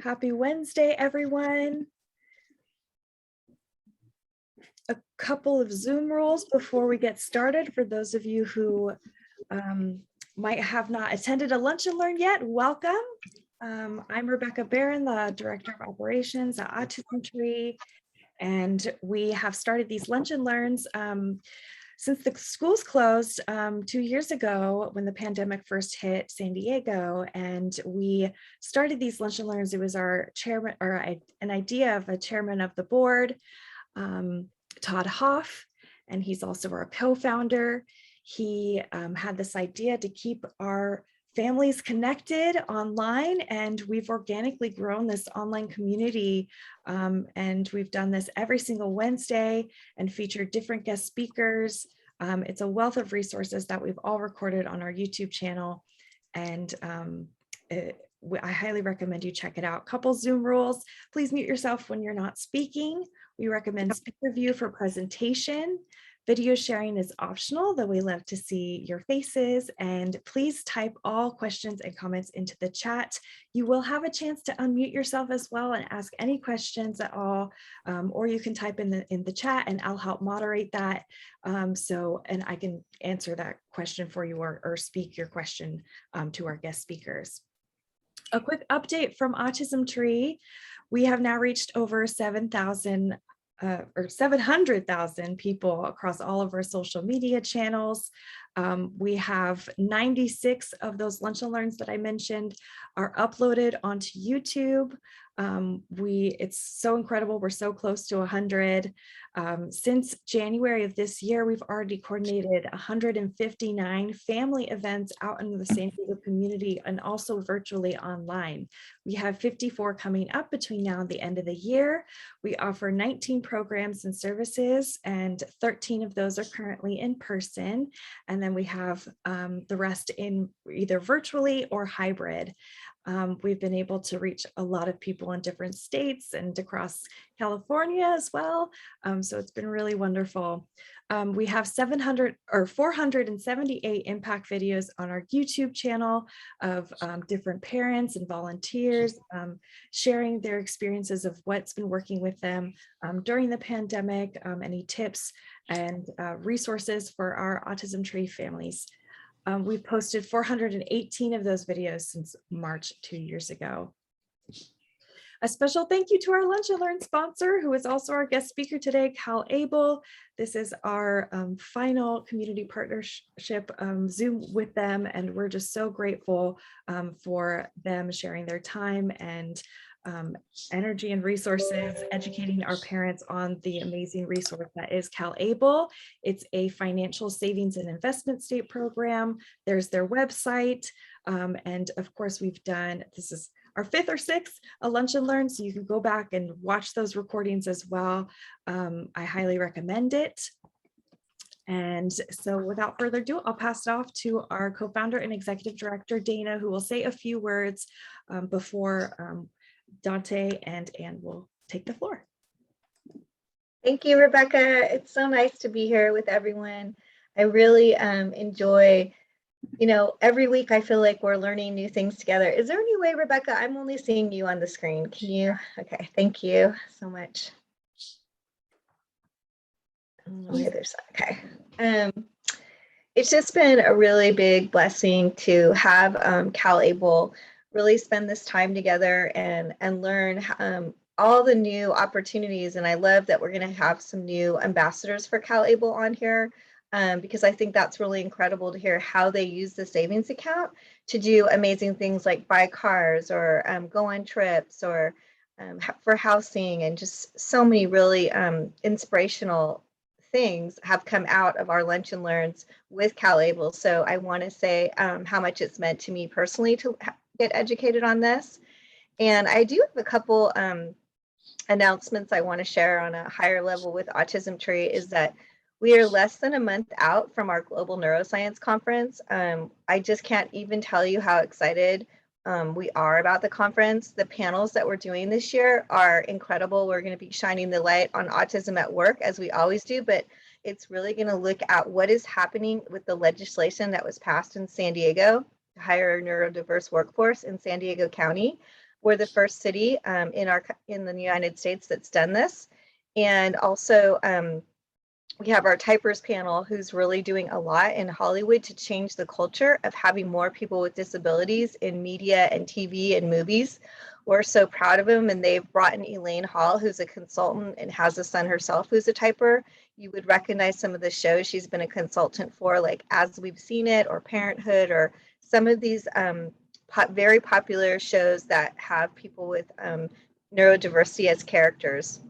Happy Wednesday, everyone. A couple of Zoom rules before we get started. For those of you who might have not attended a lunch and learn yet, welcome. I'm Rebecca Barron, the Director of Operations at Autism Tree, and we have started these lunch and learns since the schools closed 2 years ago when the pandemic first hit San Diego, and we started these lunch and learns. It was our chairman, or an idea of a chairman of the board, Todd Hoff, and he's also our co-founder. He had this idea to keep our families connected online, and we've organically grown this online community, and we've done this every single Wednesday and featured different guest speakers. It's a wealth of resources that we've all recorded on our YouTube channel, and I highly recommend you check it out. Couple Zoom rules: please mute yourself when you're not speaking. We recommend speaker view for presentation. Video sharing is optional, though we love to see your faces. And please type all questions and comments into the chat. You will have a chance to unmute yourself as well and ask any questions at all, or you can type in the chat and I'll help moderate that. And I can answer that question for you, or speak your question to our guest speakers. A quick update from Autism Tree. We have now reached over 7,000 or 700,000 people across all of our social media channels. We have 96 of those lunch and learns that I mentioned are uploaded onto YouTube. It's so incredible. We're so close to 100. Since January of this year, we've already coordinated 159 family events out in the San Diego community and also virtually online. We have 54 coming up between now and the end of the year. We offer 19 programs and services, and 13 of those are currently in person. And then we have the rest in either virtually or hybrid. We've been able to reach a lot of people in different states and across California as well. So it's been really wonderful. We have 478 impact videos on our YouTube channel of different parents and volunteers sharing their experiences of what's been working with them during the pandemic, any tips and resources for our Autism Tree families. We've posted 418 of those videos since March 2 years ago. A special thank you to our Lunch and Learn sponsor, who is also our guest speaker today, CalABLE. This is our final community partnership Zoom with them, and we're just so grateful for them sharing their time and energy and resources, educating our parents on the amazing resource that is CalABLE. It's a financial savings and investment state program. There's their website. And of course, we've done, this is our 5th or 6th, a lunch and learn, so you can go back and watch those recordings as well. I highly recommend it. And so without further ado, I'll pass it off to our co-founder and executive director, Dana, who will say a few words before Dante and Anne will take the floor. Thank you, Rebecca. It's so nice to be here with everyone. I really enjoy, every week I feel like we're learning new things together. Is there any way, Rebecca, I'm only seeing you on the screen. Can you? Okay, thank you so much. Okay. It's just been a really big blessing to have CalABLE really spend this time together and learn all the new opportunities. And I love that we're going to have some new ambassadors for CalABLE on here, because I think that's really incredible to hear how they use the savings account to do amazing things like buy cars or go on trips or for housing, and just so many really inspirational things have come out of our lunch and learns with CalABLE. So I want to say how much it's meant to me personally to get educated on this. And I do have a couple announcements I want to share on a higher level with Autism Tree. Is that we are less than a month out from our Global Neuroscience Conference. I just can't even tell you how excited we are about the conference. The panels that we're doing this year are incredible. We're going to be shining the light on autism at work, as we always do, but it's really going to look at what is happening with the legislation that was passed in San Diego to hire a neurodiverse workforce in San Diego County, we're the first city in the United States that's done this. And also we have our typers panel who's really doing a lot in Hollywood to change the culture of having more people with disabilities in media and TV and movies. We're so proud of them, and they've brought in Elaine Hall, who's a consultant and has a son herself who's a typer. You would recognize some of the shows she's been a consultant for, like As We've Seen It or Parenthood, or some of these very popular shows that have people with neurodiversity as characters.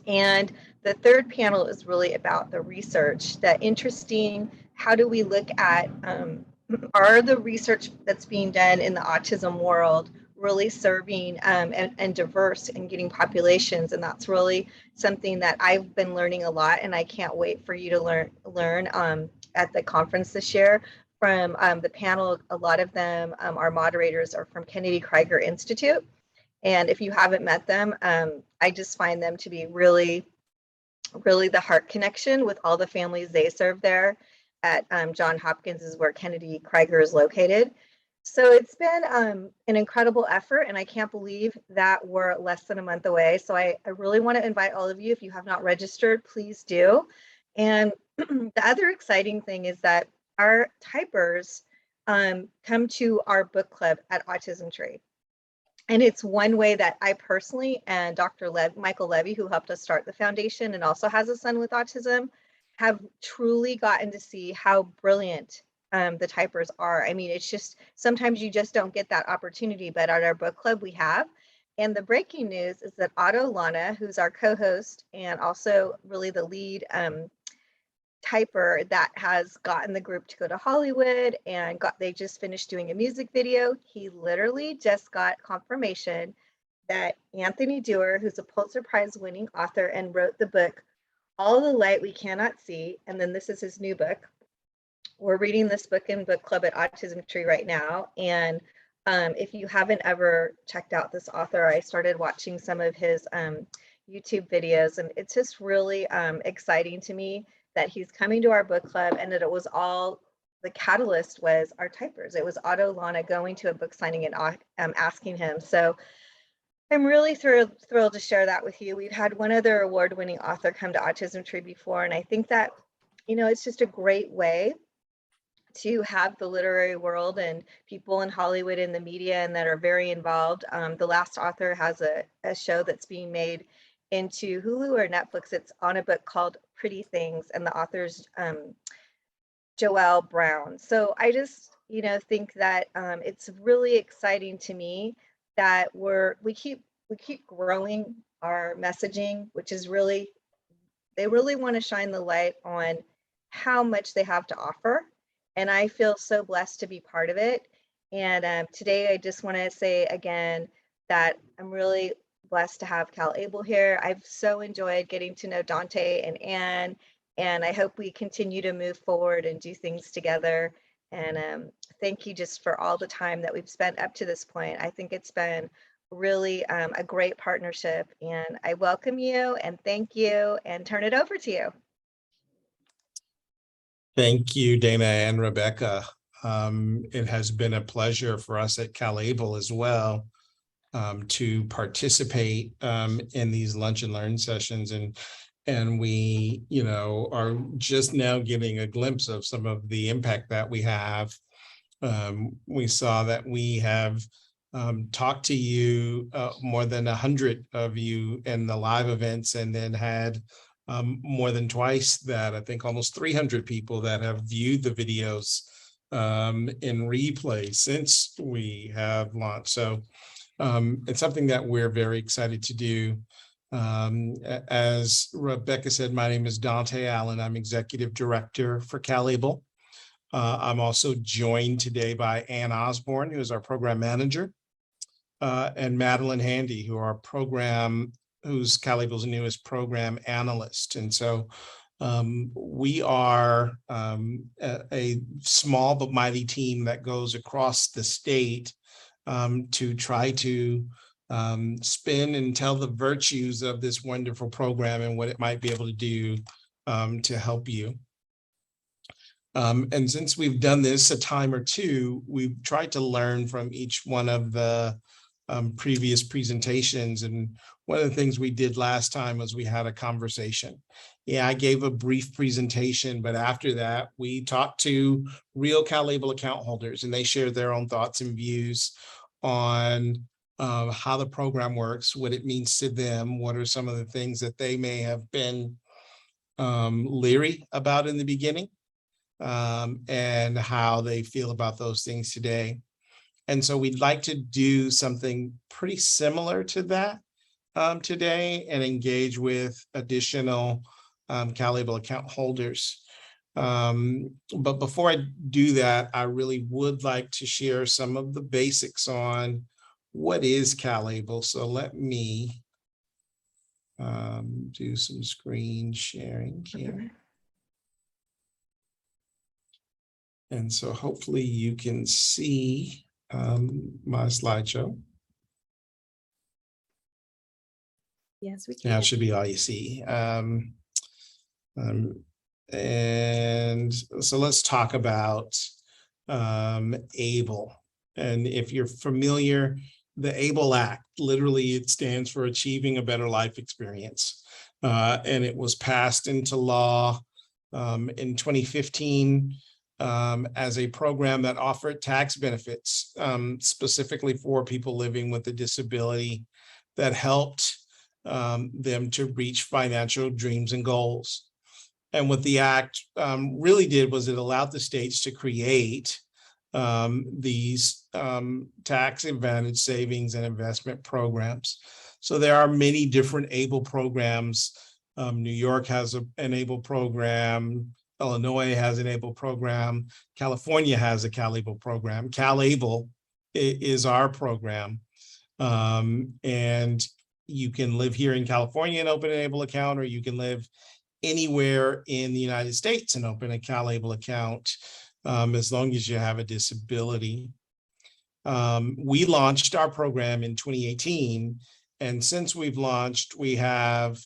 And the third panel is really about the research, that interesting, how do we look at, are the research that's being done in the autism world really serving and diverse and getting populations? And that's really something that I've been learning a lot, and I can't wait for you to learn at the conference this year. From the panel, a lot of them, our moderators are from Kennedy Krieger Institute. And if you haven't met them, I just find them to be really, really the heart connection with all the families they serve there at Johns Hopkins is where Kennedy Krieger is located. So it's been an incredible effort, and I can't believe that we're less than a month away. So I really want to invite all of you, if you have not registered, please do. And the other exciting thing is that our typers come to our book club at Autism Tree. And it's one way that I personally and Dr. Michael Levy, who helped us start the foundation and also has a son with autism, have truly gotten to see how brilliant the typers are. I mean, it's just, sometimes you just don't get that opportunity, but at our book club we have. And the breaking news is that Otto Lana, who's our co-host and also really the lead typer that has gotten the group to go to Hollywood, and they just finished doing a music video. He literally just got confirmation that Anthony Dewar, who's a Pulitzer Prize winning author and wrote the book All the Light We Cannot See, and then this is his new book. We're reading this book in book club at Autism Tree right now. And if you haven't ever checked out this author, I started watching some of his YouTube videos, and it's just really exciting to me that he's coming to our book club, and that it was all, the catalyst was our typers. It was Otto Lana going to a book signing and asking him. So I'm really thrilled to share that with you. We've had one other award-winning author come to Autism Tree before, and I think that, you know, it's just a great way to have the literary world and people in Hollywood and the media and that are very involved. The last author has a show that's being made into Hulu or Netflix. It's on a book called Pretty Things, and the author's Joelle Brown. So I just, you know, think that it's really exciting to me that we keep growing our messaging, which is really, they really want to shine the light on how much they have to offer. And I feel so blessed to be part of it. And today I just want to say again that I'm really blessed to have CalABLE here. I've so enjoyed getting to know Dante and Anne, and I hope we continue to move forward and do things together. And thank you just for all the time that we've spent up to this point. I think it's been really a great partnership, and I welcome you and thank you and turn it over to you. Thank you, Dana and Rebecca. It has been a pleasure for us at CalABLE as well to participate in these lunch and learn sessions, and we, you know, are just now getting a glimpse of some of the impact that we have. We saw that we have talked to you, more than 100 of you in the live events, and then had more than twice that, I think almost 300 people that have viewed the videos in replay since we have launched. So it's something that we're very excited to do. As Rebecca said, my name is Dante Allen. I'm Executive Director for CalABLE. I'm also joined today by Ann Osborne, who is our Program Manager, and Madeline Handy, who's CalABLE's newest Program Analyst. And so we are a small but mighty team that goes across the state to try to spin and tell the virtues of this wonderful program and what it might be able to do to help you. And since we've done this a time or two, we've tried to learn from each one of the previous presentations. And one of the things we did last time was we had a conversation. Yeah, I gave a brief presentation, but after that, we talked to real CalABLE account holders, and they shared their own thoughts and views on how the program works, what it means to them, what are some of the things that they may have been leery about in the beginning, and how they feel about those things today. And so we'd like to do something pretty similar to that today and engage with additional CalABLE account holders. But before I do that, I really would like to share some of the basics on what is CalABLE. So let me do some screen sharing here. And so hopefully you can see my slideshow. Yes, we can. Yeah, it should be all you see. And so let's talk about ABLE. And if you're familiar, the ABLE Act, literally it stands for Achieving a Better Life Experience. And it was passed into law in 2015 as a program that offered tax benefits specifically for people living with a disability that helped them to reach financial dreams and goals. And what the act really did was it allowed the states to create these tax advantage savings and investment programs. So there are many different ABLE programs. New York has an ABLE program. Illinois has an ABLE program. California has a CalABLE program. CalABLE is our program. And you can live here in California and open an ABLE account, or you can live anywhere in the United States and open a CalABLE account, as long as you have a disability. We launched our program in 2018, and since we've launched, we have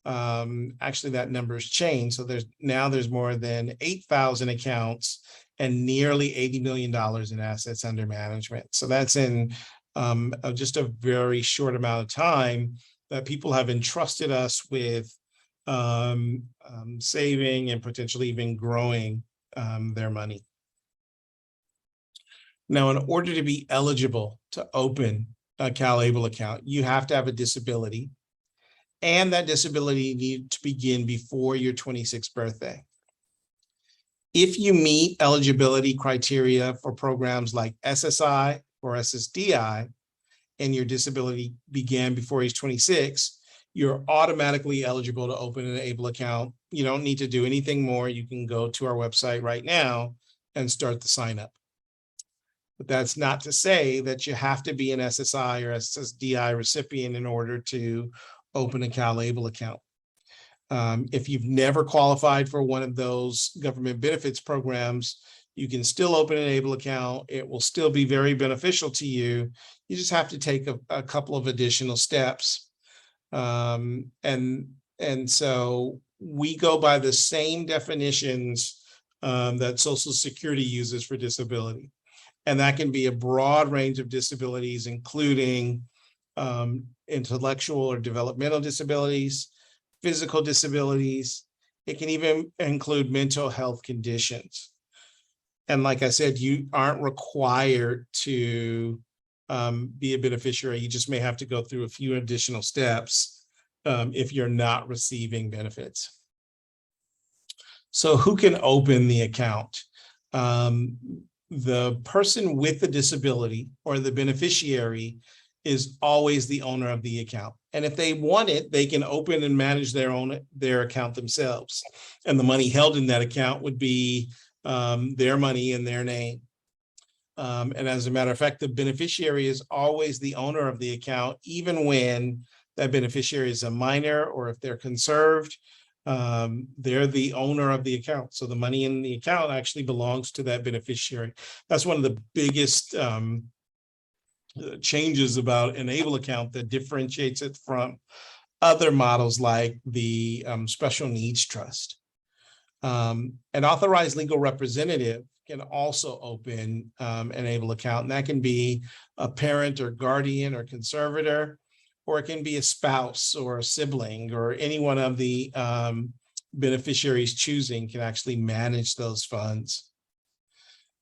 actually that number's changed. So there's more than 8,000 accounts and nearly $80 million in assets under management. So that's in just a very short amount of time that people have entrusted us with saving and potentially even growing their money. Now, in order to be eligible to open a CalABLE account, you have to have a disability, and that disability needs to begin before your 26th birthday. If you meet eligibility criteria for programs like SSI or SSDI, and your disability began before age 26, you're automatically eligible to open an ABLE account. You don't need to do anything more. You can go to our website right now and start the sign up. But that's not to say that you have to be an SSI or SSDI recipient in order to open a CalABLE account. If you've never qualified for one of those government benefits programs, you can still open an ABLE account. It will still be very beneficial to you. You just have to take a couple of additional steps. And so we go by the same definitions that Social Security uses for disability. And that can be a broad range of disabilities, including intellectual or developmental disabilities, physical disabilities. It can even include mental health conditions. And like I said, you aren't required to be a beneficiary. You just may have to go through a few additional steps if you're not receiving benefits. So who can open the account? The person with the disability or the beneficiary is always the owner of the account. And if they want it, they can open and manage their account themselves. And the money held in that account would be their money in their name. And as a matter of fact, the beneficiary is always the owner of the account, even when that beneficiary is a minor, or if they're conserved, they're the owner of the account. So the money in the account actually belongs to that beneficiary. That's one of the biggest changes about an ABLE account that differentiates it from other models like the special needs trust. An authorized legal representative can also open an ABLE account. And that can be a parent or guardian or conservator, or it can be a spouse or a sibling, or any one of the beneficiaries choosing can actually manage those funds.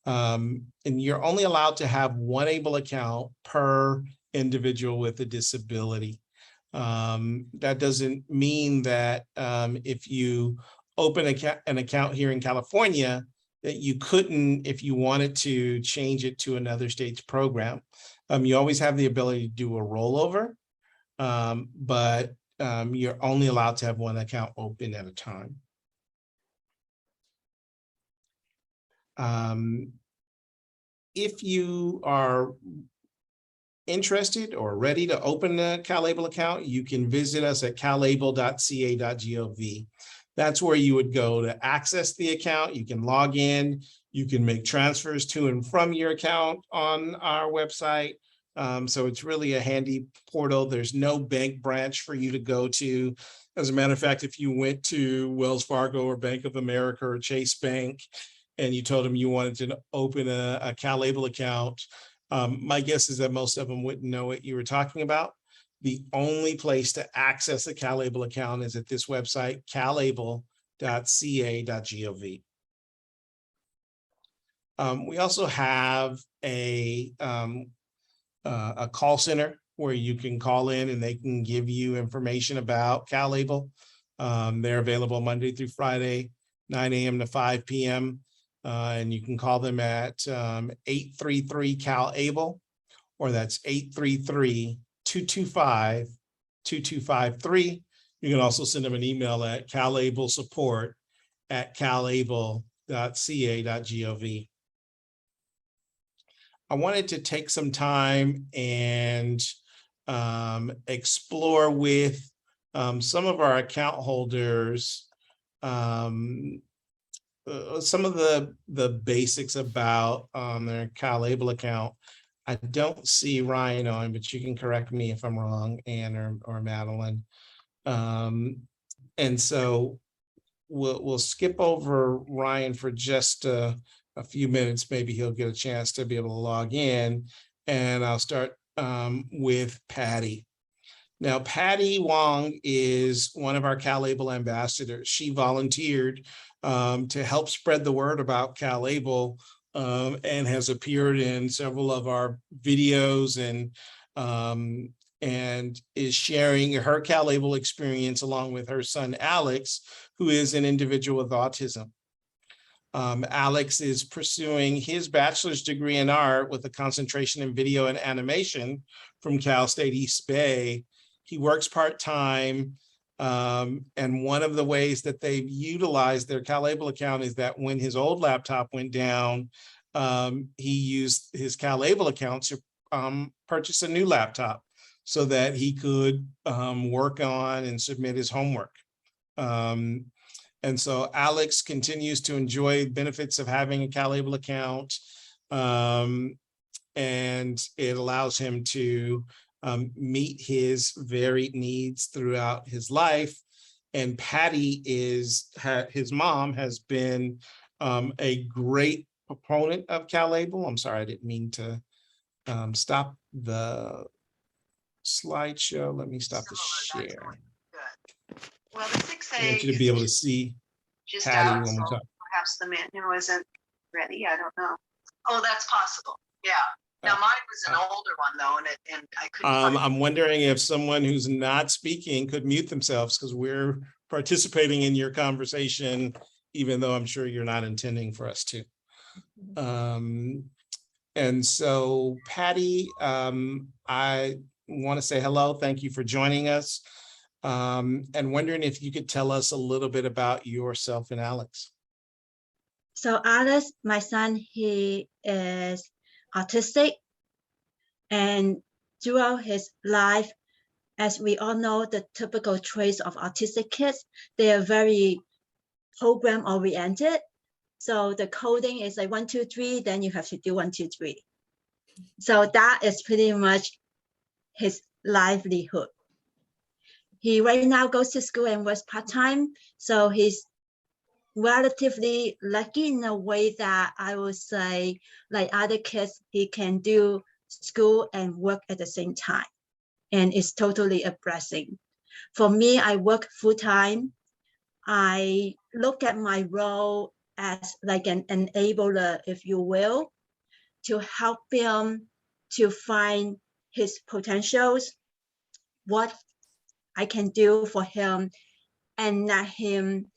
And you're only allowed to have one ABLE account per individual with a disability. That doesn't mean that if you open an account here in California, that you couldn't, if you wanted to, change it to another state's program. You always have the ability to do a rollover, but you're only allowed to have one account open at a time. If you are interested or ready to open a CalABLE account, you can visit us at calable.ca.gov. That's where you would go to access the account. You can log in, you can make transfers to and from your account on our website. So it's really a handy portal. There's no bank branch for you to go to. As a matter of fact, if you went to Wells Fargo or Bank of America or Chase Bank and you told them you wanted to open a CalABLE account, my guess is that most of them wouldn't know what you were talking about. The only place to access a CalABLE account is at this website, calable.ca.gov. We also have a call center where you can call in and they can give you information about CalABLE. They're available Monday through Friday, 9 a.m. to 5 p.m. And you can call them at 833-CalABLE, or that's 833-225-2253. You can also send them an email at calablesupport@calable.ca.gov. I wanted to take some time and explore with some of our account holders some of the basics about their CalABLE account. I don't see Ryan on, but you can correct me if I'm wrong, Anne or Madeline. And so we'll skip over Ryan for just a few minutes. Maybe he'll get a chance to be able to log in, and I'll start with Patty. Now, Patty Wong is one of our CalABLE ambassadors. She volunteered to help spread the word about CalABLE and has appeared in several of our videos and is sharing her CalABLE experience along with her son, Alex, who is an individual with autism. Alex is pursuing his bachelor's degree in art with a concentration in video and animation from Cal State East Bay. He works part-time, and one of the ways that they've utilized their CalABLE account is that when his old laptop went down, he used his CalABLE account to purchase a new laptop so that he could work on and submit his homework. And so Alex continues to enjoy benefits of having a CalABLE account, and it allows him to meet his varied needs throughout his life. And Patty his mom has been a great proponent of CalABLE. I'm sorry, I didn't mean to stop the slideshow. Let me stop the share. Well, the 6A I want you to be able to see just Patty out, when we so talk. perhaps the menu isn't ready. I don't know. Oh, that's possible. Yeah. Now mine was an older one though, and I couldn't find I'm wondering if someone who's not speaking could mute themselves, because we're participating in your conversation, even though I'm sure you're not intending for us to. And so Patty, I want to say hello. Thank you for joining us. And wondering if you could tell us a little bit about yourself and Alex. So Alex, my son, he is autistic, and throughout his life, as we all know, the typical traits of autistic kids, they are very program oriented. So the coding is like 1, 2, 3, then you have to do 1, 2, 3. So that is pretty much his livelihood. He right now goes to school and works part-time. So he's relatively lucky in a way that I would say, like other kids, he can do school and work at the same time. And it's totally a blessing. For me, I work full-time. I look at my role as like an enabler, if you will, to help him to find his potentials, what I can do for him, and let him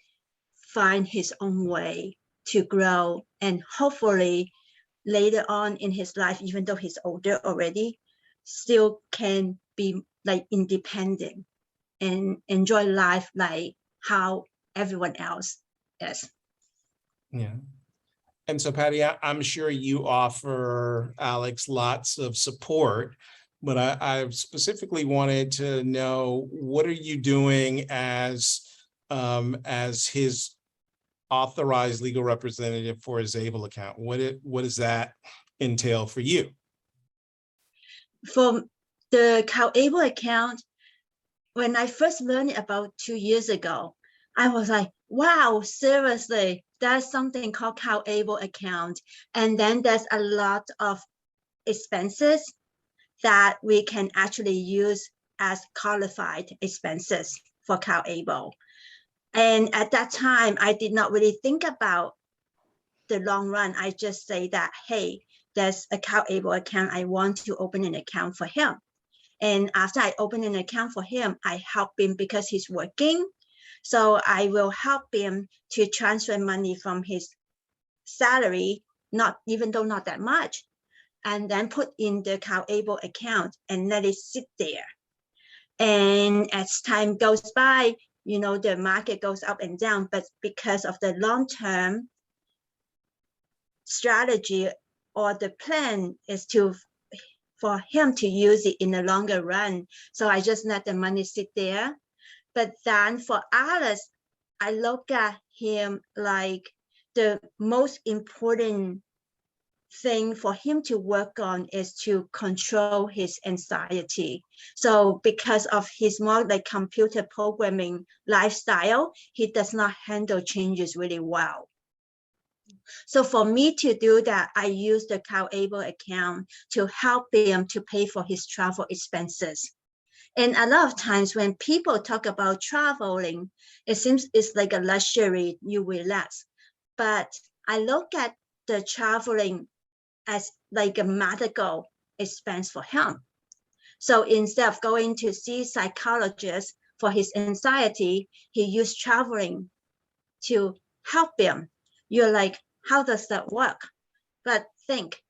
find his own way to grow. And hopefully later on in his life, even though he's older already, still can be like independent and enjoy life like how everyone else is. Yeah. And so Patty, I'm sure you offer Alex lots of support, but I specifically wanted to know, what are you doing as his authorized legal representative for his ABLE account? What does that entail for you? For the CalABLE account, when I first learned it about 2 years ago, I was like, wow, seriously, there's something called CalABLE account. And then there's a lot of expenses that we can actually use as qualified expenses for CalABLE. And at that time, I did not really think about the long run. I just say that, hey, there's a CalABLE account. I want to open an account for him. And after I open an account for him, I help him because he's working. So I will help him to transfer money from his salary, even though not that much, and then put in the CalABLE account and let it sit there. And as time goes by, the market goes up and down, but because of the long-term strategy or the plan is for him to use it in the longer run. So I just let the money sit there. But then for Alice, I look at him like the most important thing for him to work on is to control his anxiety. So because of his more like computer programming lifestyle, he does not handle changes really well. So for me to do that, I use the CalABLE account to help him to pay for his travel expenses. And a lot of times when people talk about traveling, it seems it's like a luxury, you relax. But I look at the traveling as like a medical expense for him. So instead of going to see psychologists for his anxiety, he used traveling to help him. You're like, how does that work? But think,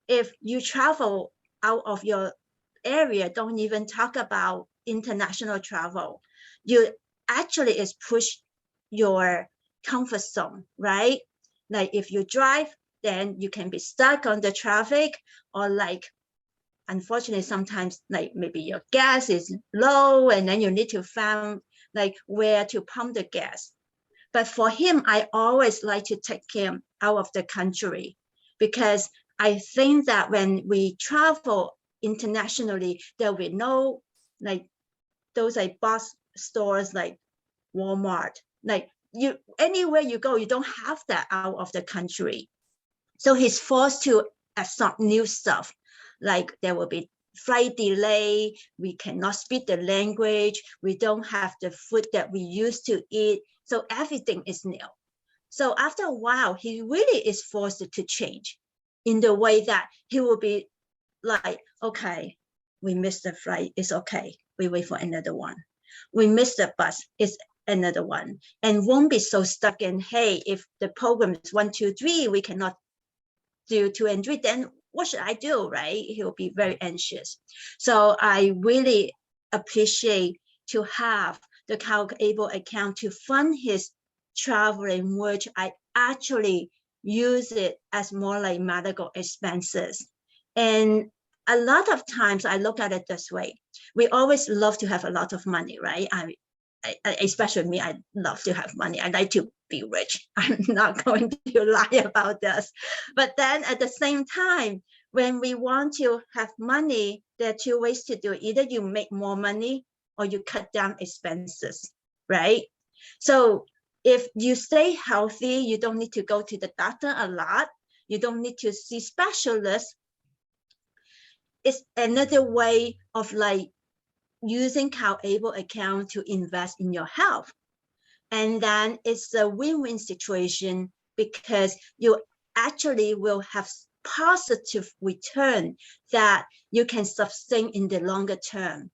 if you travel out of your area, don't even talk about international travel, you actually is push your comfort zone, right? Like if you drive, then you can be stuck on the traffic, or like, unfortunately, sometimes like maybe your gas is low and then you need to find like where to pump the gas. But for him, I always like to take him out of the country, because I think that when we travel internationally, there will be no like those like box stores like Walmart. Like anywhere you go, you don't have that out of the country. So he's forced to absorb new stuff. Like there will be flight delay, we cannot speak the language, we don't have the food that we used to eat. So everything is new. So after a while, he really is forced to change in the way that he will be like, okay, we missed the flight, it's okay, we wait for another one. We missed the bus, it's another one. And won't be so stuck in, hey, if the program is 1, 2, 3, we cannot do 2 and 3, then what should I do, right? He'll be very anxious. So I really appreciate to have the CalABLE account to fund his traveling, which I actually use it as more like medical expenses. And a lot of times I look at it this way. We always love to have a lot of money, right? Especially me, I love to have money. I like to be rich. I'm not going to lie about this. But then at the same time, when we want to have money, there are 2 ways to do it. Either you make more money or you cut down expenses, right? So if you stay healthy, you don't need to go to the doctor a lot. You don't need to see specialists. It's another way of like using CalABLE account to invest in your health. And then it's a win-win situation because you actually will have positive return that you can sustain in the longer term.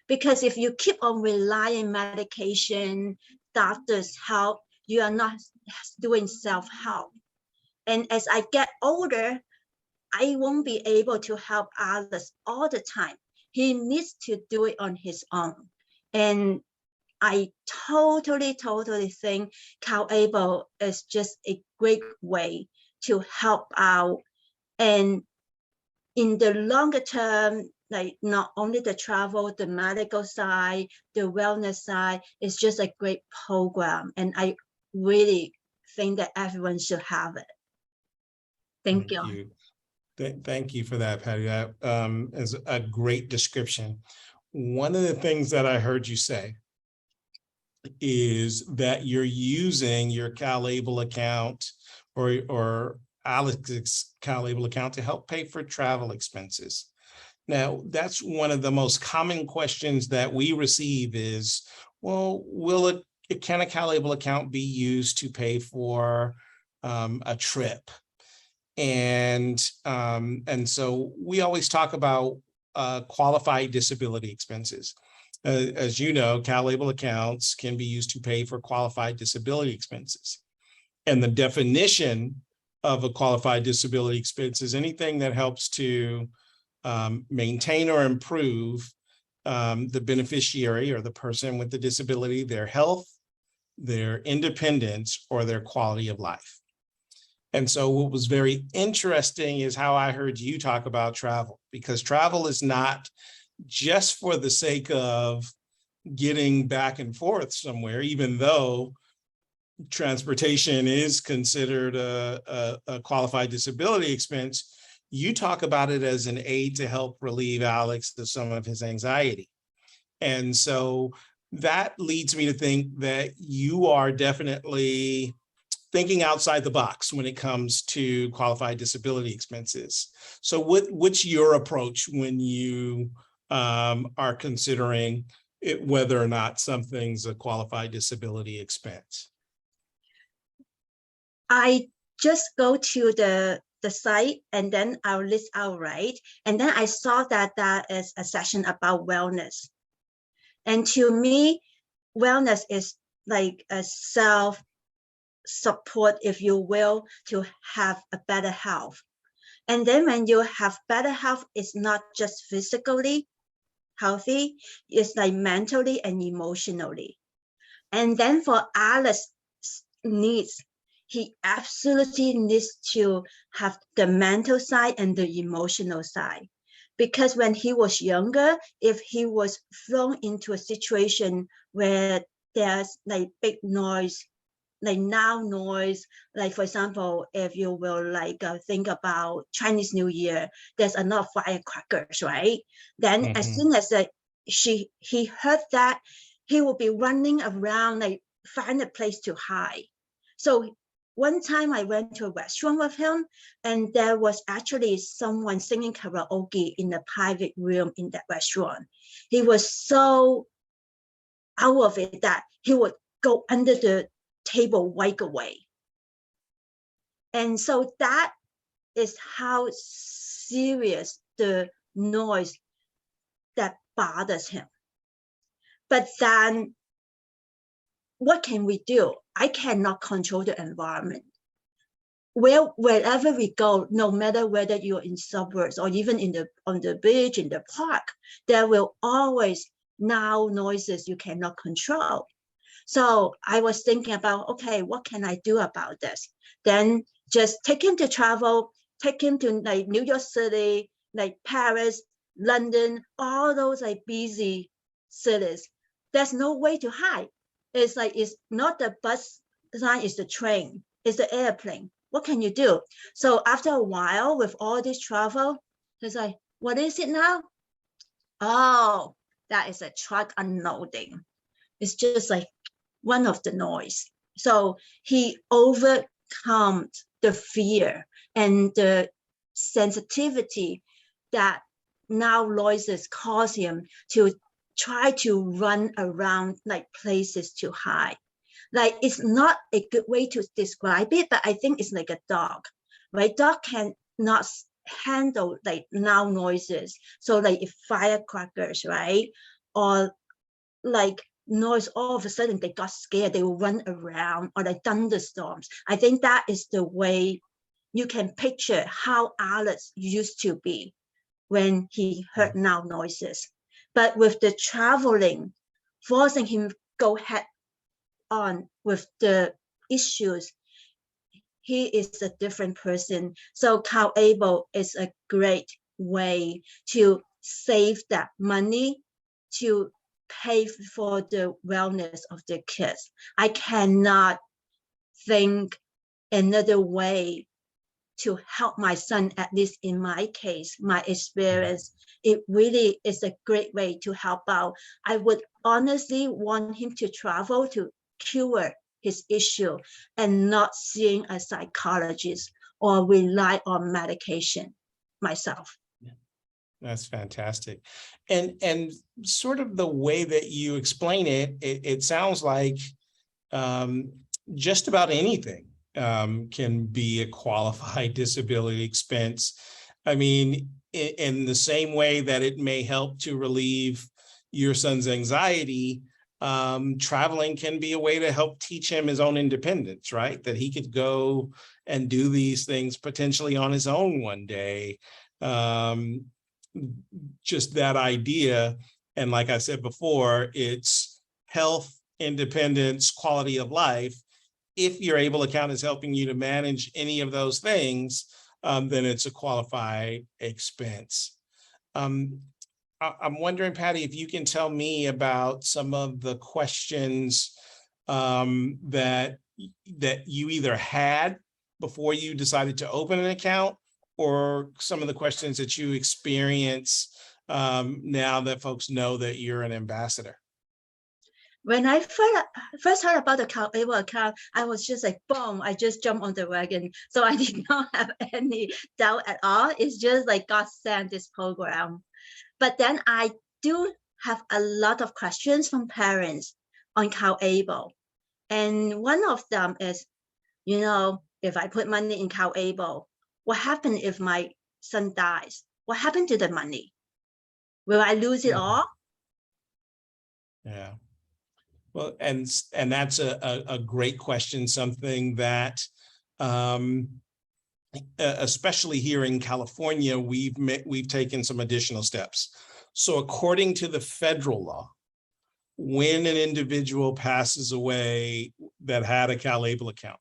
Because if you keep on relying medication, doctors' help, you are not doing self-help. And as I get older, I won't be able to help others all the time. He needs to do it on his own. And I totally think CalABLE is just a great way to help out. And in the longer term, like not only the travel, the medical side, the wellness side, it's just a great program. And I really think that everyone should have it. Thank you. Thank you for that, Patty. That is a great description. One of the things that I heard you say is that you're using your CalABLE account or Alex's CalABLE account to help pay for travel expenses. Now, that's one of the most common questions that we receive is, well, can a CalABLE account be used to pay for a trip? And so we always talk about qualified disability expenses. As you know, CalABLE accounts can be used to pay for qualified disability expenses. And the definition of a qualified disability expense is anything that helps to maintain or improve the beneficiary or the person with the disability, their health, their independence, or their quality of life. And so what was very interesting is how I heard you talk about travel, because travel is not just for the sake of getting back and forth somewhere, even though transportation is considered a qualified disability expense. You talk about it as an aid to help relieve Alex of some of his anxiety. And so that leads me to think that you are definitely thinking outside the box when it comes to qualified disability expenses. So what's your approach when you are considering whether or not something's a qualified disability expense? I just go to the site and then I'll list out, right? And then I saw that that is a section about wellness. And to me, wellness is like a self-support, if you will, to have a better health. And then when you have better health, it's not just physically healthy, it's like mentally and emotionally. And then for Alice's needs, he absolutely needs to have the mental side and the emotional side. Because when he was younger, if he was thrown into a situation where there's like big noise, like loud noise, like for example, if you will like think about Chinese New Year, there's a lot of firecrackers, right? Then as soon as he heard that, he will be running around, like find a place to hide. So one time I went to a restaurant with him, and there was actually someone singing karaoke in the private room in that restaurant. He was so out of it that he would go under the table right away. And so that is how serious the noise that bothers him. But then what can we do? I cannot control the environment. Wherever we go, no matter whether you're in suburbs or even on the beach, in the park, there will always loud noises you cannot control. So I was thinking about, okay, what can I do about this? Then just take him to travel, take him to like New York City, like Paris, London, all those like busy cities. There's no way to hide. It's like, it's not the bus sign, it's the train, it's the airplane. What can you do? So after a while with all this travel, he's like, what is it now? Oh, that is a truck unloading. It's just like one of the noise. So he overcome the fear and the sensitivity that now noises cause him to try to run around like places to hide. Like it's not a good way to describe it, but I think it's like a dog, right? Dog can not handle like loud noises. So like if firecrackers, right? Or like noise, all of a sudden they got scared, they will run around, or like thunderstorms. I think that is the way you can picture how Alex used to be when he heard loud noises. But with the traveling, forcing him go head on with the issues, he is a different person. So CalABLE is a great way to save that money to pay for the wellness of the kids. I cannot think another way to help my son, at least in my case, my experience. It really is a great way to help out. I would honestly want him to travel to cure his issue and not seeing a psychologist or rely on medication myself. That's fantastic. And sort of the way that you explain it, it sounds like just about anything can be a qualified disability expense. I mean, in the same way that it may help to relieve your son's anxiety, traveling can be a way to help teach him his own independence, right? That he could go and do these things potentially on his own one day. Just that idea. And like I said before, it's health, independence, quality of life. If your ABLE account is helping you to manage any of those things, then it's a qualified expense. I'm wondering, Patty, if you can tell me about some of the questions that you either had before you decided to open an account, or some of the questions that you experience now that folks know that you're an ambassador. When I first heard about the CalABLE account, I was just like, boom, I just jumped on the wagon. So I did not have any doubt at all. It's just like God sent this program. But then I do have a lot of questions from parents on CalABLE. And one of them is, you know, if I put money in CalABLE, what happens if my son dies? What happened to the money? Will I lose it all? Yeah. Well, and that's a great question, something that especially here in California, we've taken some additional steps. So according to the federal law, when an individual passes away that had a CalABLE account,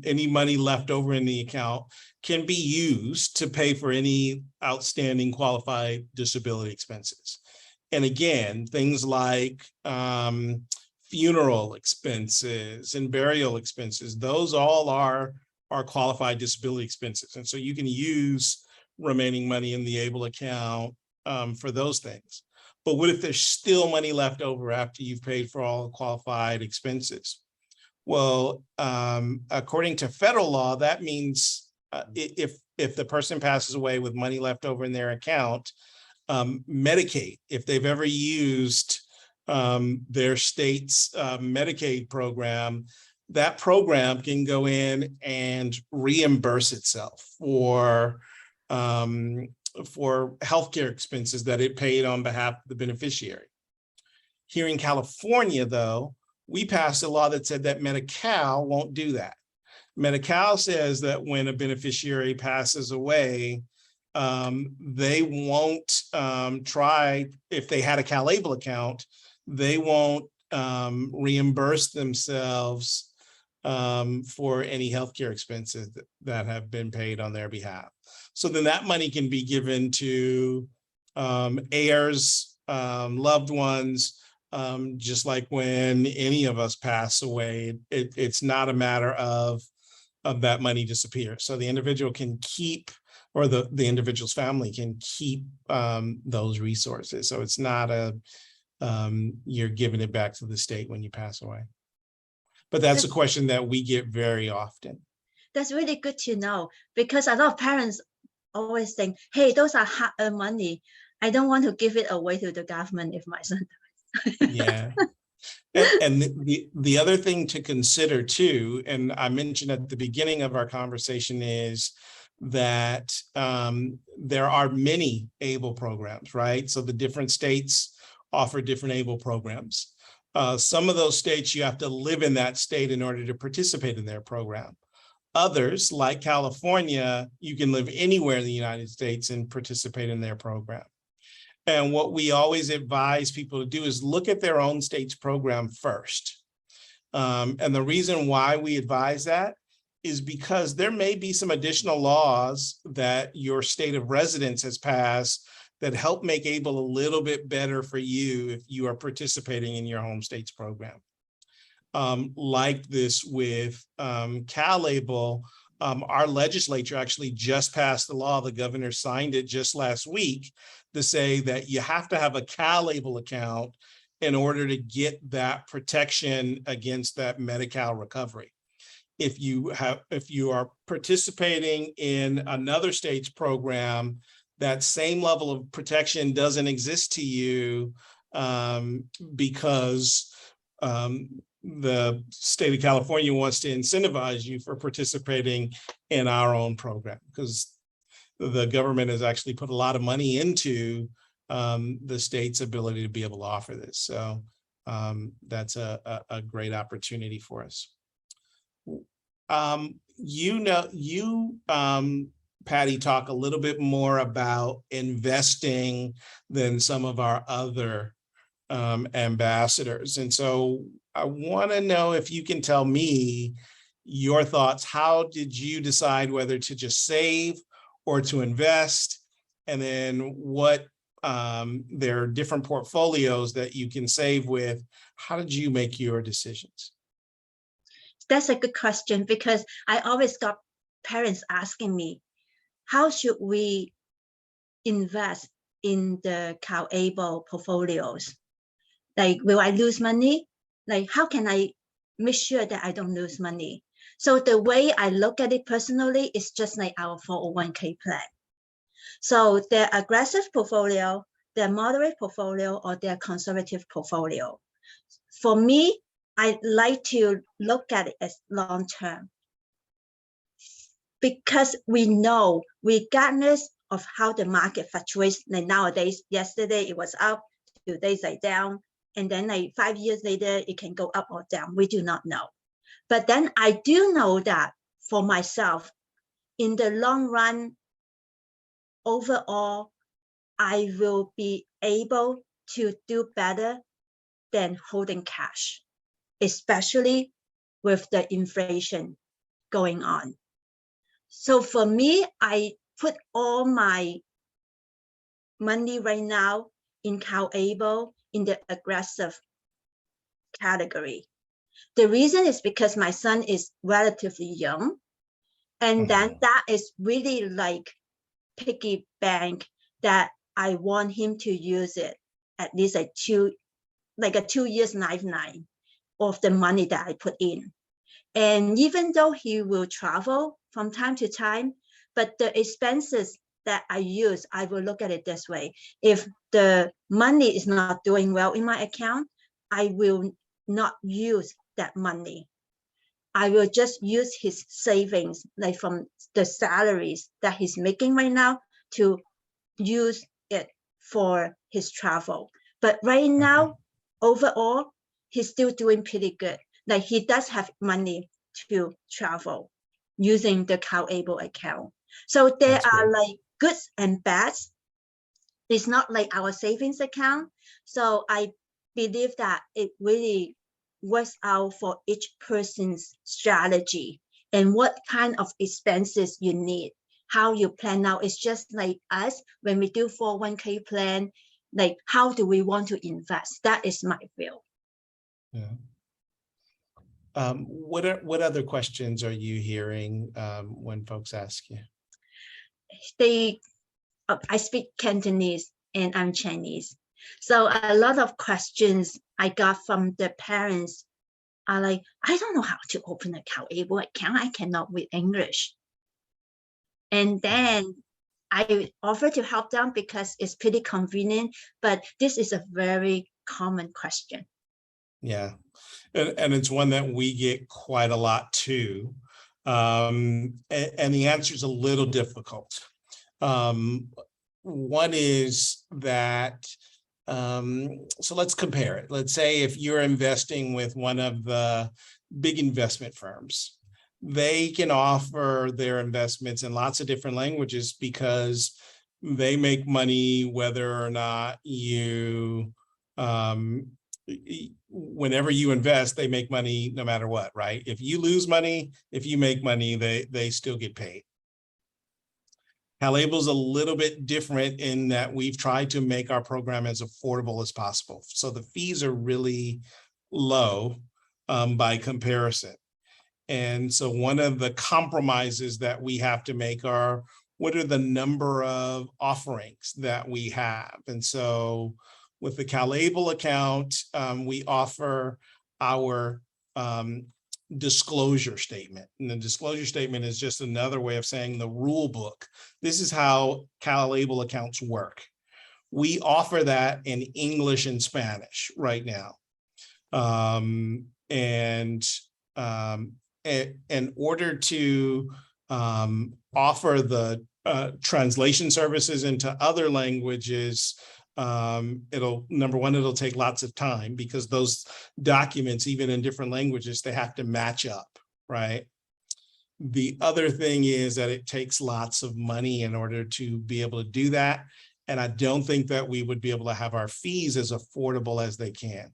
any money left over in the account can be used to pay for any outstanding qualified disability expenses. And again, things like funeral expenses and burial expenses, those all are qualified disability expenses. And so you can use remaining money in the ABLE account for those things. But what if there's still money left over after you've paid for all qualified expenses? Well, according to federal law, that means if the person passes away with money left over in their account, Medicaid, if they've ever used their state's Medicaid program, that program can go in and reimburse itself for healthcare expenses that it paid on behalf of the beneficiary. Here in California, though, we passed a law that said that Medi-Cal won't do that. Medi-Cal says that when a beneficiary passes away, they won't try, if they had a CalABLE account, they won't reimburse themselves for any healthcare expenses that have been paid on their behalf. So then that money can be given to heirs, loved ones, just like when any of us pass away, it's not a matter of that money disappear. So the individual can keep, or the individual's family can keep those resources. So it's not you're giving it back to the state when you pass away. But that's a question that we get very often. That's really good to know, because a lot of parents always think, hey, those are hard-earned money. I don't want to give it away to the government if my son dies. Yeah. And the other thing to consider too, and I mentioned at the beginning of our conversation, is that there are many ABLE programs, right? So the different states offer different ABLE programs. Some of those states, you have to live in that state in order to participate in their program. Others, like California, you can live anywhere in the United States and participate in their program. And what we always advise people to do is look at their own state's program first. And the reason why we advise that is because there may be some additional laws that your state of residence has passed that help make ABLE a little bit better for you if you are participating in your home state's program. Like this with CalABLE, our legislature actually just passed the law. The governor signed it just last week to say that you have to have a CalABLE account in order to get that protection against that Medi-Cal recovery. If you are participating in another state's program, that same level of protection doesn't exist to you because the state of California wants to incentivize you for participating in our own program, because the government has actually put a lot of money into the state's ability to be able to offer this. So that's a great opportunity for us. Patty, talk a little bit more about investing than some of our other ambassadors. And so I want to know if you can tell me your thoughts. How did you decide whether to just save or to invest? And then what, there are different portfolios that you can save with. How did you make your decisions? That's a good question, because I always got parents asking me, how should we invest in the CalABLE portfolios? Like, will I lose money? Like, how can I make sure that I don't lose money? So the way I look at it personally is just like our 401k plan. So their aggressive portfolio, their moderate portfolio, or their conservative portfolio. For me, I like to look at it as long-term, because we know, regardless of how the market fluctuates, like nowadays, yesterday it was up, 2 days like down, and then like 5 years later, it can go up or down. We do not know. But then I do know that for myself, in the long run, overall, I will be able to do better than holding cash, especially with the inflation going on. So for me, I put all my money right now in CalABLE in the aggressive category. The reason is because my son is relatively young, and then that is really like piggy bank that I want him to use it at least a 2 years lifeline of the money that I put in. And even though he will travel from time to time, but the expenses that I use, I will look at it this way. If the money is not doing well in my account, I will not use that money. I will just use his savings, like from the salaries that he's making right now, to use it for his travel. But right now, overall, he's still doing pretty good. Like, he does have money to travel using the CalABLE account. So there are like goods and bads. It's not like our savings account. So I believe that it really works out for each person's strategy and what kind of expenses you need, how you plan out. It's just like us, when we do 401k plan, like, how do we want to invest? That is my view. Yeah. What other questions are you hearing when folks ask you? I speak Cantonese and I'm Chinese. So a lot of questions I got from the parents are like, I don't know how to open a CalABLE account. I cannot read English. And then I offer to help them because it's pretty convenient, but this is a very common question. Yeah, and it's one that we get quite a lot too. And the answer is a little difficult. One is that, so let's compare it. Let's say if you're investing with one of the big investment firms, they can offer their investments in lots of different languages because they make money whether or not you, whenever you invest, they make money no matter what, right? If you lose money, if you make money, they still get paid. CalABLE is a little bit different in that we've tried to make our program as affordable as possible. So the fees are really low by comparison. And so one of the compromises that we have to make are, what are the number of offerings that we have? And so with the CalABLE account, we offer our disclosure statement. And the disclosure statement is just another way of saying the rule book. This is how CalABLE accounts work. We offer that in English and Spanish right now. In order to offer the translation services into other languages, number one, it'll take lots of time because those documents, even in different languages, they have to match up, right? The other thing is that it takes lots of money in order to be able to do that. And I don't think that we would be able to have our fees as affordable as they can.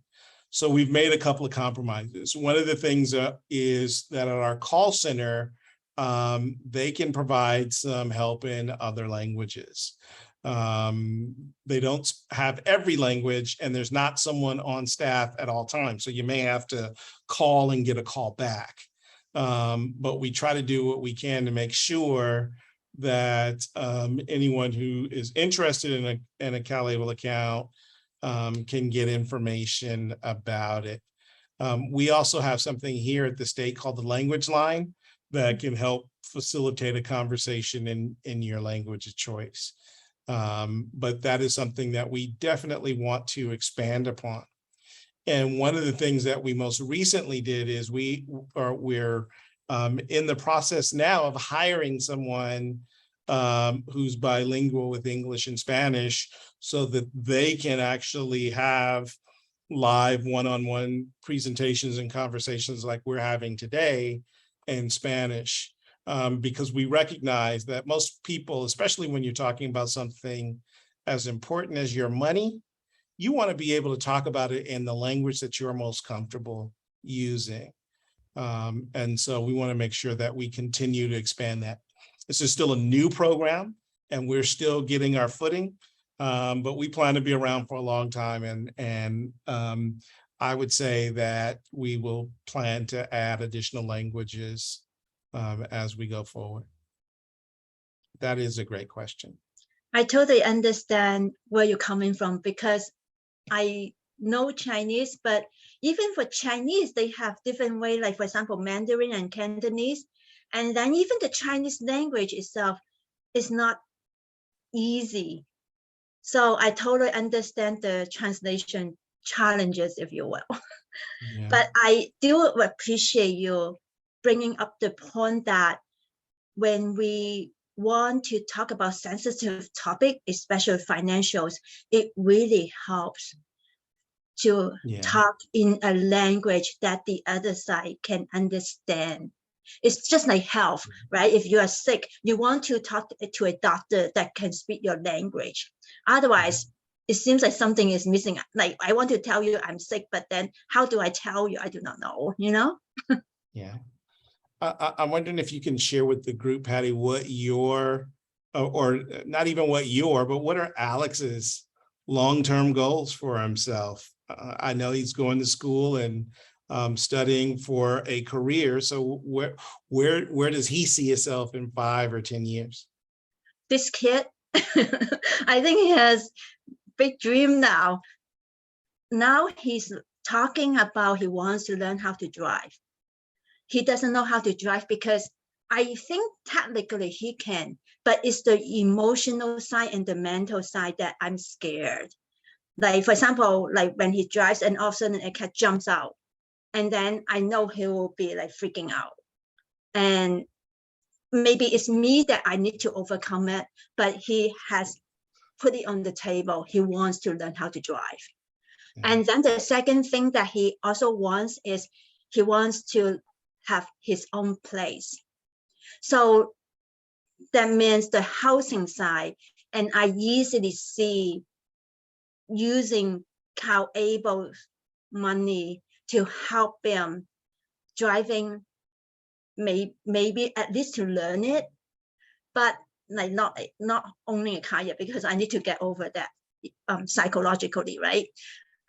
So we've made a couple of compromises. One of the things is that at our call center, they can provide some help in other languages. They don't have every language and there's not someone on staff at all times. So you may have to call and get a call back. But we try to do what we can to make sure that anyone who is interested in a CalABLE account can get information about it. We also have something here at the state called the language line that can help facilitate a conversation in your language of choice. But that is something that we definitely want to expand upon. And one of the things that we most recently did is we're in the process now of hiring someone who's bilingual with English and Spanish so that they can actually have live one-on-one presentations and conversations like we're having today in Spanish. Because we recognize that most people, especially when you're talking about something as important as your money, you want to be able to talk about it in the language that you're most comfortable using. And so we want to make sure that we continue to expand that. This is still a new program and we're still getting our footing, but we plan to be around for a long time. And I would say that we will plan to add additional languages as we go forward. That is a great question. I totally understand where you're coming from because I know Chinese, but even for Chinese, they have different ways, like for example, Mandarin and Cantonese. And then even the Chinese language itself is not easy. So I totally understand the translation challenges, if you will. Yeah. But I do appreciate you bringing up the point that when we want to talk about sensitive topic, especially financials, it really helps to talk in a language that the other side can understand. It's just like health, right? If you are sick, you want to talk to a doctor that can speak your language. Otherwise, it seems like something is missing. Like, I want to tell you I'm sick, but then how do I tell you? I do not know, you know? Yeah. I'm wondering if you can share with the group, Patty, what your, or not even what your, but what are Alex's long-term goals for himself? I know he's going to school and studying for a career. So where does he see himself in 5 or 10 years? This kid, I think he has big dream now. Now he's talking about he wants to learn how to drive. He doesn't know how to drive because I think technically he can, but it's the emotional side and the mental side that I'm scared. Like, for example, like when he drives and all of a sudden a cat jumps out, and then I know he will be like freaking out. And maybe it's me that I need to overcome it, but he has put it on the table. He wants to learn how to drive. And then the second thing that he also wants is he wants to have his own place. So that means the housing side, and I easily see using CalABLE money to help them driving, maybe at least to learn it, but like not owning a car yet, because I need to get over that psychologically, right?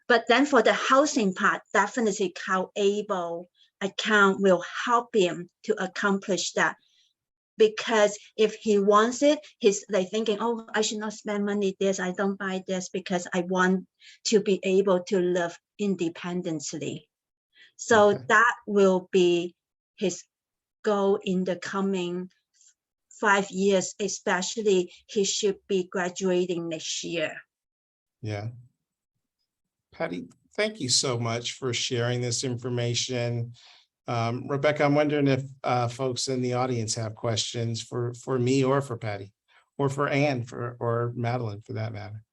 But then for the housing part, definitely CalABLE account will help him to accomplish that. Because if he wants it, he's like thinking, oh, I should not spend money this, I don't buy this because I want to be able to live independently. So that will be his goal in the coming 5 years, especially he should be graduating next year. Yeah. Patty, thank you so much for sharing this information. Rebecca, I'm wondering if folks in the audience have questions for me or for Patty, or for Anne, or Madeline for that matter.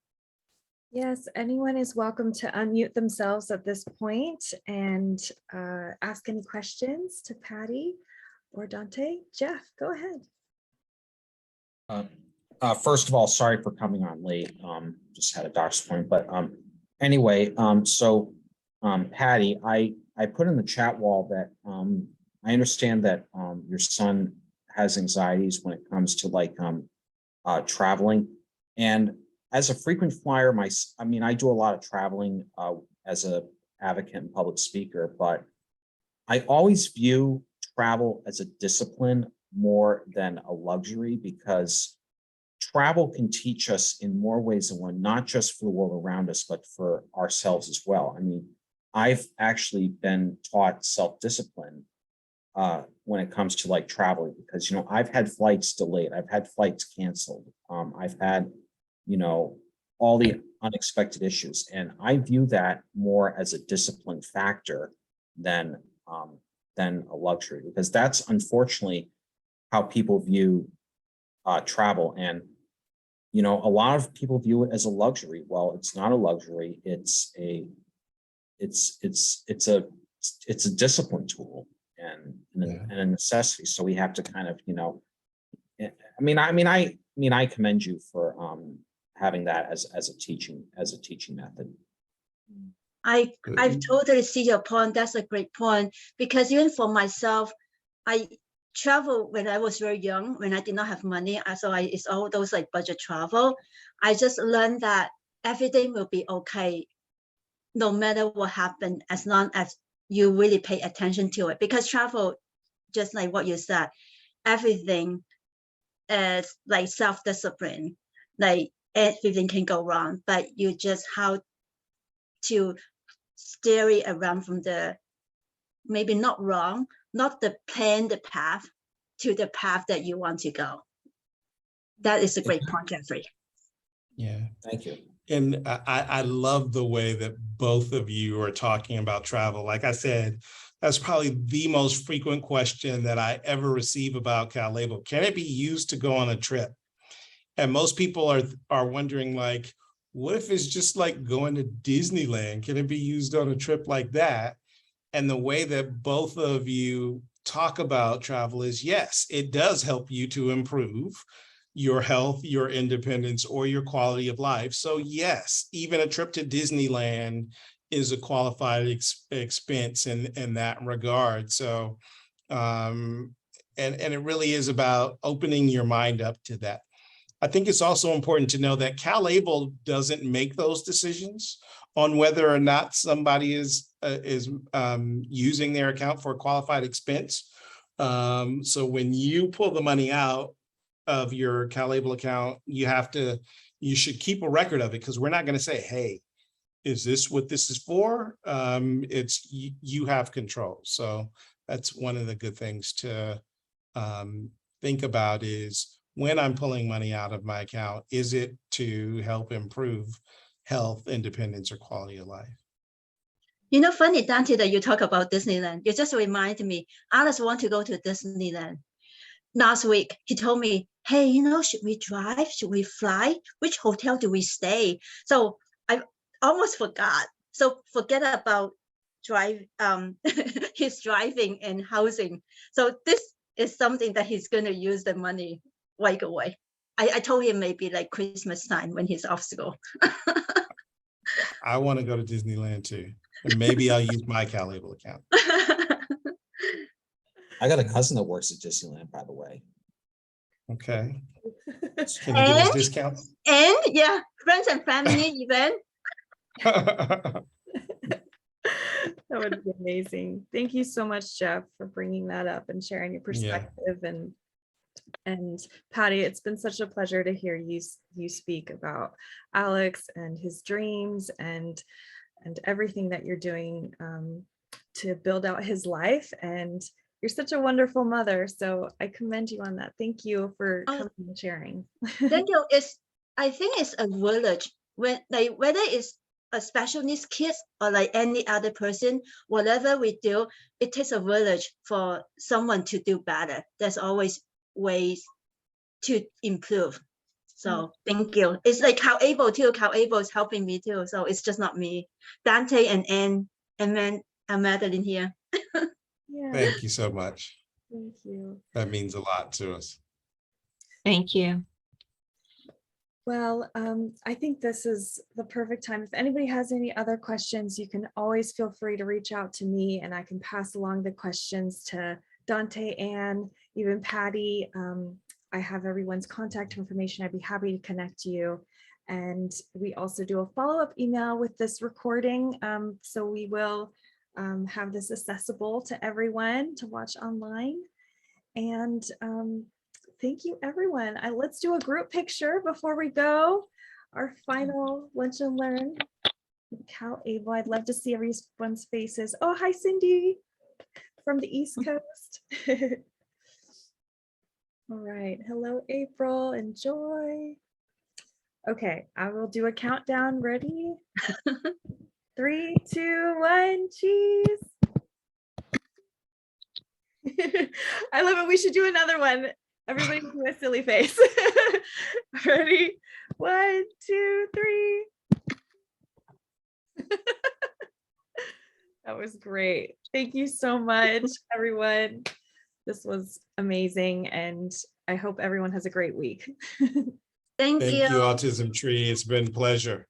Yes, anyone is welcome to unmute themselves at this point and ask any questions to Patty or Dante. Jeff, go ahead. First of all, sorry for coming on late. Just had a doctor's appointment, but anyway, so Patty, I put in the chat wall that I understand that your son has anxieties when it comes to like traveling. And as a frequent flyer, I mean, I do a lot of traveling as a advocate and public speaker, but I always view travel as a discipline more than a luxury, because travel can teach us in more ways than one, not just for the world around us, but for ourselves as well. I mean, I've actually been taught self-discipline when it comes to like traveling, because, you know, I've had flights delayed, I've had flights canceled, I've had, you know, all the unexpected issues. And I view that more as a discipline factor than a luxury, because that's unfortunately how people view travel. And, you know, a lot of people view it as a luxury. Well, it's not a luxury. It's a discipline tool and a necessity. So we have to kind of, you know, I commend you for having that as a teaching method. I totally see your point. That's a great point, because even for myself, I traveled when I was very young, when I did not have money. So it's all those like budget travel. I just learned that everything will be okay, no matter what happened, as long as you really pay attention to it. Because travel, just like what you said, everything is like self-discipline. Like everything can go wrong, but you just how to steer it around from the maybe not wrong, not the path to the path that you want to go. That is a great point, Jeffrey. Yeah, thank you. And I love the way that both of you are talking about travel. Like I said, that's probably the most frequent question that I ever receive about CalABLE. Can it be used to go on a trip? And most people are wondering, like, what if it's just like going to Disneyland? Can it be used on a trip like that? And the way that both of you talk about travel is, yes, it does help you to improve your health, your independence, or your quality of life. So yes, even a trip to Disneyland is a qualified expense in that regard. So, and it really is about opening your mind up to that. I think it's also important to know that CalABLE doesn't make those decisions on whether or not somebody is using their account for a qualified expense. So when you pull the money out of your CalABLE account, you have to you should keep a record of it, because we're not going to say, hey, is this what this is for? It's you have control. So that's one of the good things to think about, is when I'm pulling money out of my account, is it to help improve health, independence, or quality of life? You know, funny, Dante, that you talk about Disneyland. You just reminded me, Alice want to go to Disneyland. Last week, he told me, hey, you know, should we drive? Should we fly? Which hotel do we stay? So I almost forgot. So forget about his driving and housing. So this is something that he's going to use the money right away. I told him maybe like Christmas time when he's off school. I want to go to Disneyland too. And maybe I'll use my CalABLE account. I got a cousin that works at Disneyland, by the way. Okay. Can you give us discounts? And yeah, friends and family event. That would be amazing. Thank you so much, Jeff, for bringing that up and sharing your perspective. And Patty, it's been such a pleasure to hear you speak about Alex and his dreams and everything that you're doing to build out his life. And you're such a wonderful mother. So I commend you on that. Thank you for coming and sharing. Thank you. I think it's a village, whether it's a special needs kids or like any other person, whatever we do, it takes a village for someone to do better. There's always ways to improve. So thank you. It's like CalABLE too. CalABLE is helping me too. So it's just not me. Dante and Anne and Madeline here. Yeah. Thank you so much. Thank you. That means a lot to us. Thank you. Well, I think this is the perfect time. If anybody has any other questions, you can always feel free to reach out to me and I can pass along the questions to Dante, Anne, even Patty. I have everyone's contact information. I'd be happy to connect you. And we also do a follow-up email with this recording. So we will have this accessible to everyone to watch online. And thank you, everyone. Let's do a group picture before we go. Our final lunch and learn. CalABLE. I'd love to see everyone's faces. Oh, hi, Cindy from the East Coast. All right. Hello, April and Joy. Okay, I will do a countdown. Ready? 3, 2, 1, cheese. I love it. We should do another one. Everybody do a silly face. Ready? 1, 2, 3. That was great. Thank you so much, everyone. This was amazing, and I hope everyone has a great week. Thank Thank you. you, Autism Tree. It's been a pleasure.